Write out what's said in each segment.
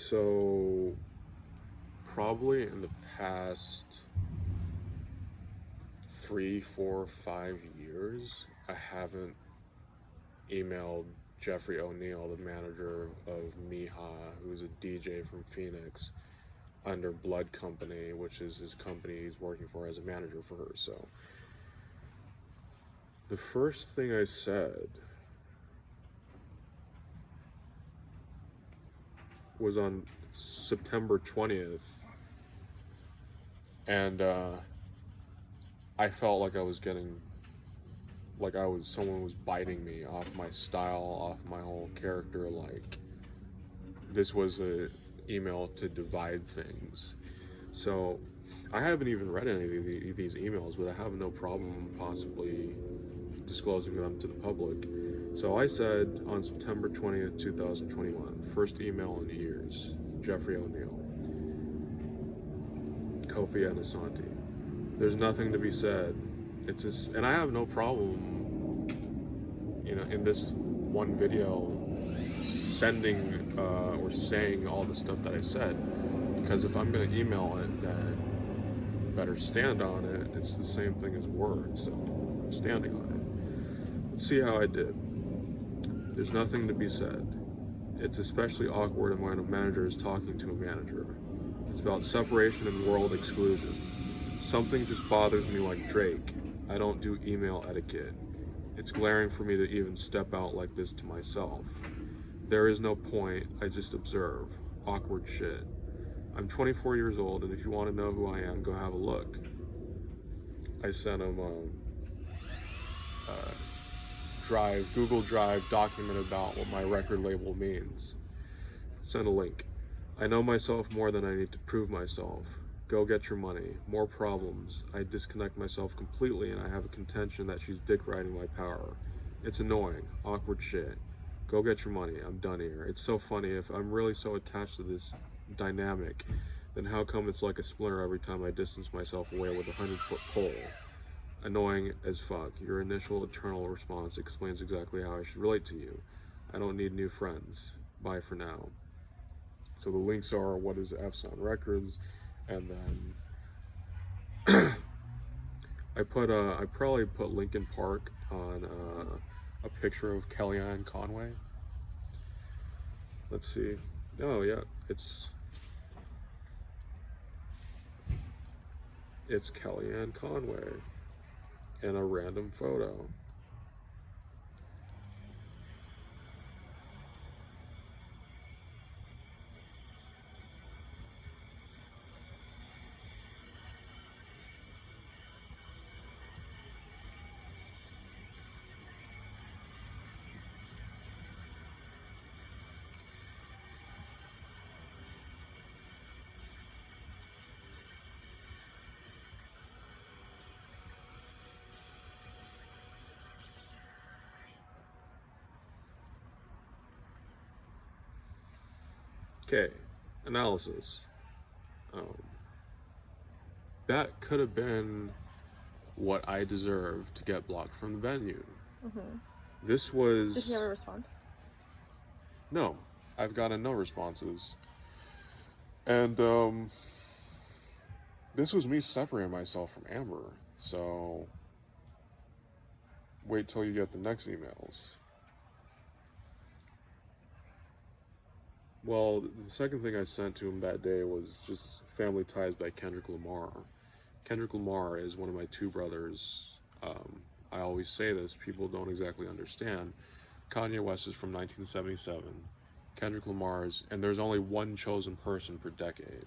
So probably in the past 3, 4, 5 years, I haven't emailed Jeffrey O'Neill, the manager of Mija, who's a DJ from Phoenix, under Blood Company, which is his company he's working for as a manager for her. So the first thing I said was on September 20th, and I felt like I was getting, someone was biting me off my style, off my whole character. Like, this was a email to divide things. So I haven't even read any of these emails, but I have no problem possibly disclosing them to the public. So I said on September 20th, 2021, first email in years, Jeffrey O'Neill, Kofi Anasanti. There's nothing to be said. It's just, and I have no problem, in this one video sending or saying all the stuff that I said, because if I'm gonna email it, then better stand on it. It's the same thing as words, so I'm standing on it. Let's see how I did. There's nothing to be said. It's especially awkward when a manager is talking to a manager. It's about separation and world exclusion. Something just bothers me like Drake. I don't do email etiquette. It's glaring for me to even step out like this to myself. There is no point, I just observe. Awkward shit. I'm 24 years old, and if you want to know who I am, go have a look. I sent him Google Drive document about what my record label means. Send a link. I know myself more than I need to prove myself. Go get your money. More problems. I disconnect myself completely, and I have a contention that she's dick riding my power. It's annoying. Awkward shit. Go get your money. I'm done here. It's so funny. If I'm really so attached to this dynamic, then how come it's like a splinter every time I distance myself away with a 100-foot pole? Annoying as fuck. Your initial eternal response explains exactly how I should relate to you. I don't need new friends. Bye for now. So the links are what is F's on Records, and then I probably put Linkin Park on a picture of Kellyanne Conway. Let's see. Oh yeah, it's Kellyanne Conway in a random photo. Okay, analysis. That could have been what I deserved to get blocked from the venue. This was... Did he ever respond? No, I've gotten no responses. And this was me separating myself from Amber, so wait till you get the next emails. Well, the second thing I sent to him that day was just Family Ties by Kendrick Lamar. Kendrick Lamar is one of my two brothers. I always say this, people don't exactly understand. Kanye West is from 1977. Kendrick Lamar's, and there's only one chosen person per decade.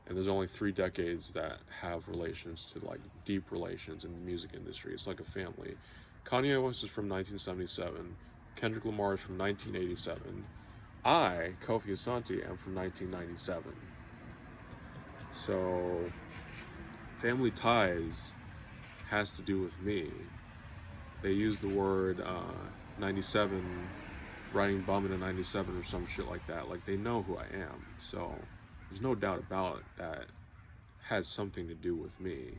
And there's only 3 decades that have relations to, like, deep relations in the music industry. It's like a family. Kanye West is from 1977. Kendrick Lamar is from 1987. I, Kofi Asante, am from 1997. So, Family Ties has to do with me. They use the word 97, riding bum in a 97 or some shit like that. Like, they know who I am. So, there's no doubt about it that has something to do with me.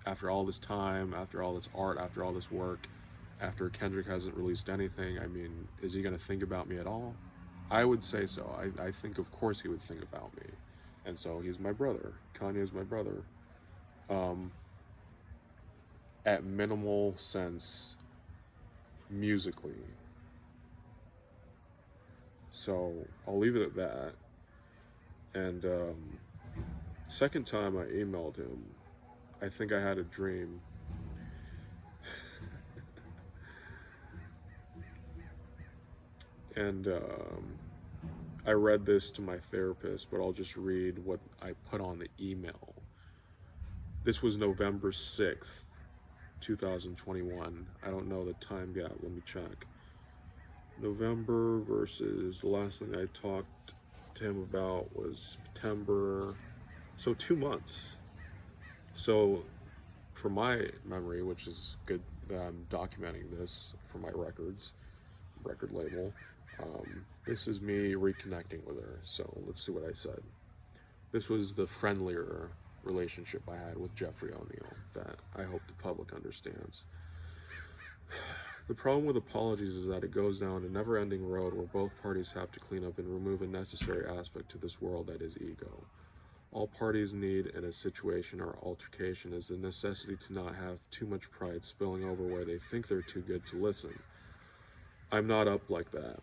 After all this time, after all this art, after all this work, after Kendrick hasn't released anything, I mean, is he going to think about me at all? I would say so. I think of course he would think about me. And so he's my brother. Kanye is my brother. Um, at minimal sense, musically. So I'll leave it at that. And second time I emailed him, I think I had a dream. And I read this to my therapist, but I'll just read what I put on the email. This was November 6th, 2021. I don't know the time gap, let me check. November versus the last thing I talked to him about was September, so 2 months. So for my memory, which is good that I'm documenting this for my record label, this is me reconnecting with her. So let's see what I said. This was the friendlier relationship I had with Jeffrey O'Neill that I hope the public understands. The problem with apologies is that it goes down a never-ending road where both parties have to clean up and remove a necessary aspect to this world that is ego. All parties need in a situation or altercation is the necessity to not have too much pride spilling over where they think they're too good to listen. I'm not up like that.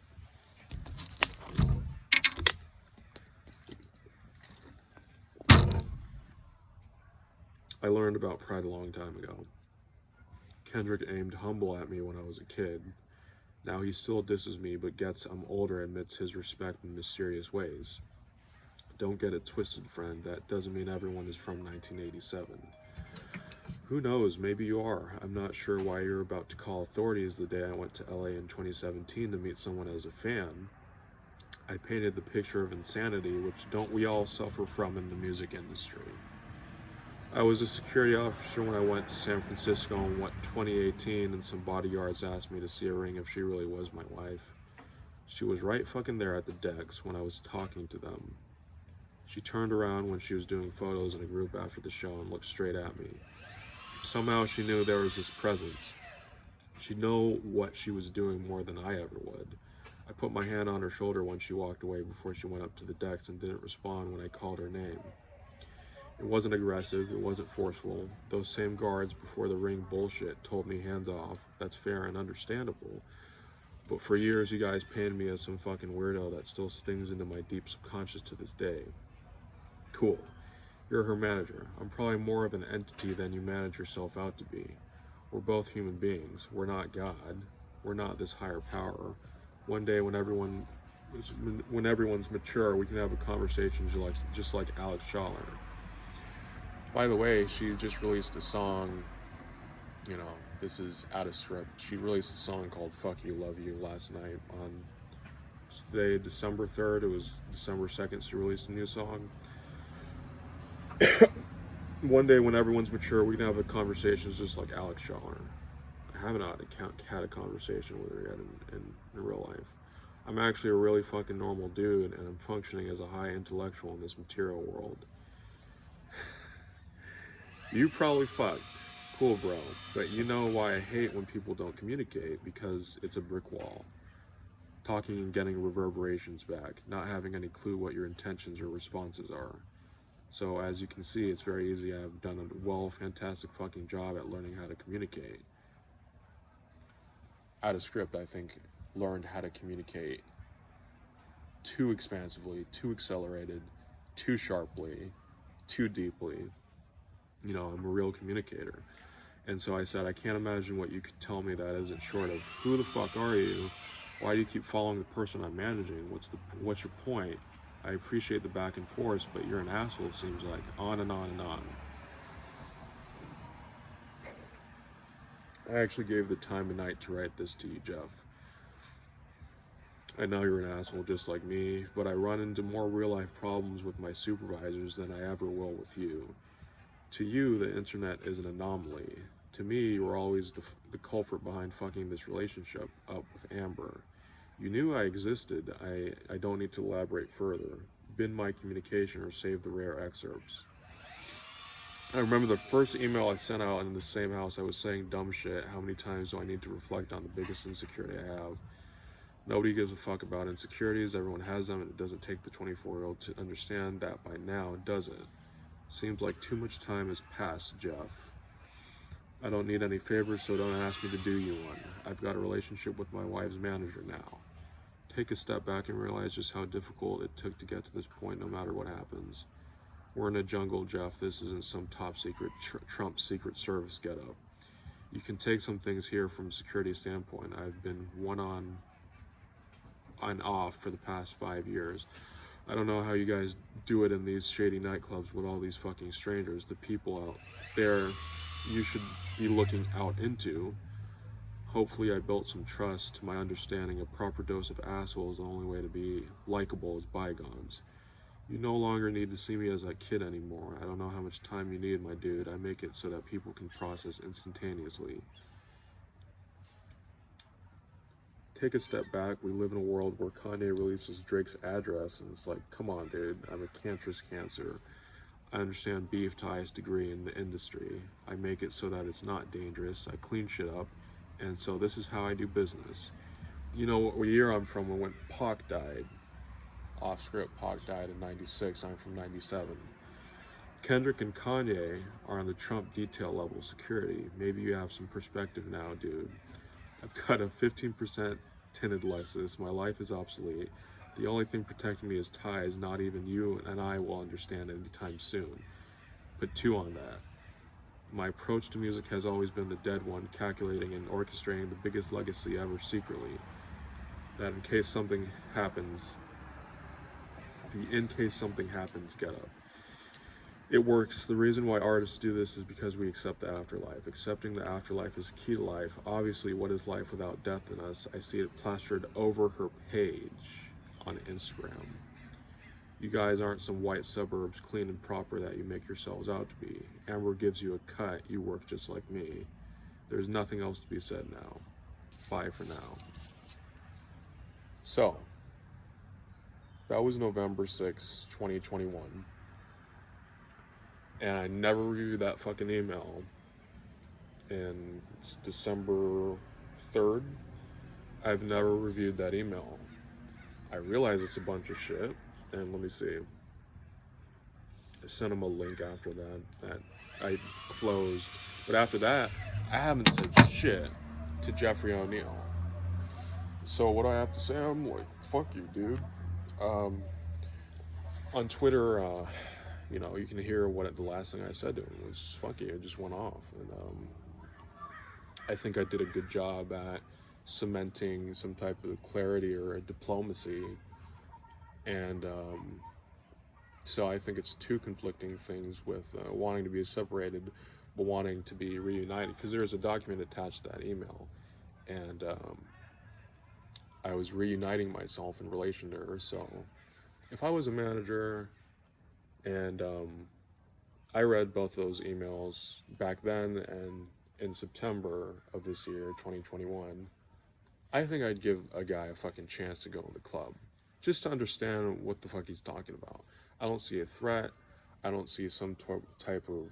I learned about pride a long time ago. Kendrick aimed humble at me when I was a kid. Now he still disses me, but gets I'm older and admits his respect in mysterious ways. Don't get it twisted, friend. That doesn't mean everyone is from 1987. Who knows, maybe you are. I'm not sure why you're about to call authorities the day I went to LA in 2017 to meet someone as a fan. I painted the picture of insanity, which don't we all suffer from in the music industry. I was a security officer when I went to San Francisco in 2018, and some bodyguards asked me to see a ring if she really was my wife. She was right fucking there at the decks when I was talking to them. She turned around when she was doing photos in a group after the show and looked straight at me. Somehow she knew there was this presence. She'd know what she was doing more than I ever would. I put my hand on her shoulder when she walked away before she went up to the decks and didn't respond when I called her name. It wasn't aggressive, it wasn't forceful. Those same guards before the ring bullshit told me hands off. That's fair and understandable. But for years you guys painted me as some fucking weirdo that still stings into my deep subconscious to this day. Cool. You're her manager. I'm probably more of an entity than you manage yourself out to be. We're both human beings. We're not God. We're not this higher power. One day when everyone's mature, we can have a conversation just like Alex Schaller. By the way, she just released a song, this is out of script. She released a song called Fuck You, Love You last night on today, December 3rd. It was December 2nd she released a new song. One day when everyone's mature, we can have a conversation just like Alex Schaller. I haven't had a conversation with her yet in real life. I'm actually a really fucking normal dude, and I'm functioning as a high intellectual in this material world. You probably fucked. Cool, bro. But you know why I hate when people don't communicate, because it's a brick wall. Talking and getting reverberations back, not having any clue what your intentions or responses are. So as you can see, it's very easy. I've done a fantastic fucking job at learning how to communicate. Out of script, I think, learned how to communicate too expansively, too accelerated, too sharply, too deeply. I'm a real communicator. And so I said, I can't imagine what you could tell me that isn't short of, who the fuck are you? Why do you keep following the person I'm managing? What's your point? I appreciate the back and forth, but you're an asshole, it seems like. On and on and on. I actually gave the time of night to write this to you, Jeff. I know you're an asshole just like me, but I run into more real-life problems with my supervisors than I ever will with you. To you, the internet is an anomaly. To me, you were always the culprit behind fucking this relationship up with Amber. You knew I existed. I don't need to elaborate further. Bin my communication or save the rare excerpts. I remember the first email I sent out in the same house, I was saying dumb shit. How many times do I need to reflect on the biggest insecurity I have? Nobody gives a fuck about insecurities. Everyone has them, and it doesn't take the 24-year-old to understand that by now, does it? Seems like too much time has passed, Jeff. I don't need any favors, so don't ask me to do you one. I've got a relationship with my wife's manager now. Take a step back and realize just how difficult it took to get to this point, no matter what happens. We're in a jungle, Jeff. This isn't some top secret Trump Secret Service getup. You can take some things here from a security standpoint. I've been one on and off for the past 5 years. I don't know how you guys do it in these shady nightclubs with all these fucking strangers. The people out there you should be looking out into. Hopefully I built some trust. To my understanding, a proper dose of asshole is the only way to be likable as bygones. You no longer need to see me as that kid anymore. I don't know how much time you need, my dude. I make it so that people can process instantaneously. Take a step back. We live in a world where Kanye releases Drake's address, and it's like, come on, dude. I'm a cancerous cancer. I understand beef to highest degree in the industry. I make it so that it's not dangerous. I clean shit up, and so this is how I do business. You know what year I'm from when Pac died? Off script, Pac died in 96. I'm from 97. Kendrick and Kanye are on the Trump detail level security. Maybe you have some perspective now, dude. I've got a 15% tinted Lexus. My life is obsolete. The only thing protecting me is ties. Not even you and I will understand anytime soon. Put 2 on that. My approach to music has always been the dead one, calculating and orchestrating the biggest legacy ever secretly. That in case something happens, get up. It works. The reason why artists do this is because we accept the afterlife. Accepting the afterlife is key to life. Obviously, what is life without death in us? I see it plastered over her page on Instagram. You guys aren't some white suburbs, clean and proper that you make yourselves out to be. Amber gives you a cut. You work just like me. There's nothing else to be said now. Bye for now. So, that was November 6, 2021. And I never reviewed that fucking email. And it's December 3rd. I've never reviewed that email. I realize it's a bunch of shit. And let me see. I sent him a link after that I closed. But after that, I haven't said shit to Jeffrey O'Neill. So what do I have to say? I'm like, fuck you, dude. On Twitter, you can hear what the last thing I said to him was, fuck you, it just went off. And I think I did a good job at cementing some type of clarity or a diplomacy. And so I think it's 2 conflicting things with wanting to be separated, but wanting to be reunited. Because there's a document attached to that email. And I was reuniting myself in relation to her. So if I was a manager and I read both those emails back then and in September of this year, 2021, I think I'd give a guy a fucking chance to go in the club just to understand what the fuck he's talking about. I don't see a threat. I don't see some type of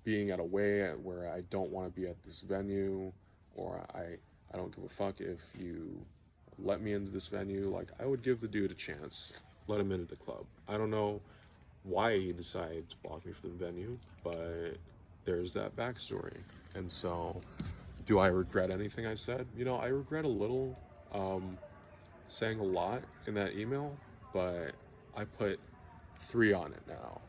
being at a way where I don't want to be at this venue, or I don't give a fuck if you let me into this venue. Like, I would give the dude a chance, let him into the club. I don't know why he decided to block me from the venue, but there's that backstory. And so, do I regret anything I said? I regret a little saying a lot in that email, but I put 3 on it now.